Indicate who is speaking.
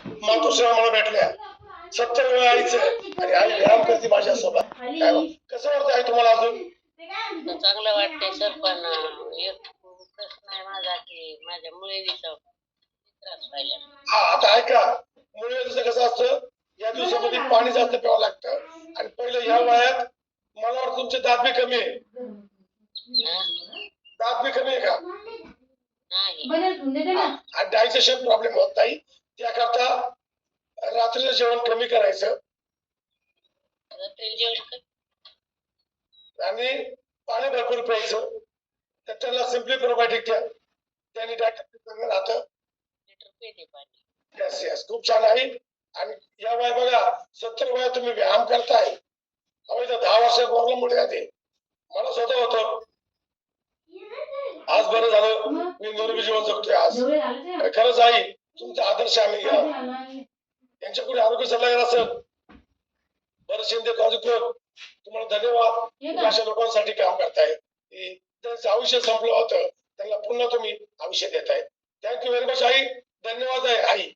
Speaker 1: मातोश्री मला भेटल्या 70 वेळा आईचं आणि आई व्यायाम करते माझ्यासोबत. काय कसं वाटतं आई तुम्हाला अजून?
Speaker 2: चांगलं वाटतंय सर, पण एक प्रश्न आहे माझा की माझ्या मुळेचा त्रास व्हायला.
Speaker 1: हा आता ऐका, मुळे कसं असतं, या दिवसामध्ये पाणी जास्त प्यावं लागतं आणि पहिलं या वयात मला वाटतं तुमचे दात बी कमी आहे. दात बी कमी आहे का? नाही. डायजेशन प्रॉब्लेम होत नाही, त्याकरता रात्रीचं जेवण कमी करायचं आणि पाणी भरपूर प्यायचं. तर त्याला सिम्पली प्रोबायोटिक द्या, त्याने डायजेशन राहतं. येस येस, खूप छान आहे. आणि या वय बघा 70 वयात तुम्ही व्यायाम करताय. अहो इथं 10 वर्षात मुळे आधी मला स्वतः होतं. आज बरं झालं मी निरोगी जीवन जगतोय. आज खरंच आई तुमचा आदर्श आम्ही घ्या. यांच्या पुढे आरोग्य सल्लागार असेल बरं शिंदे कॉलेजवर तुम्हाला धन्यवाद. अशा लोकांसाठी काम करताय. त्यांचं आयुष्य संपलं होतं, त्यांना पुन्हा तुम्ही आयुष्य देताय. Thank you very much I. धन्यवाद आहे आई.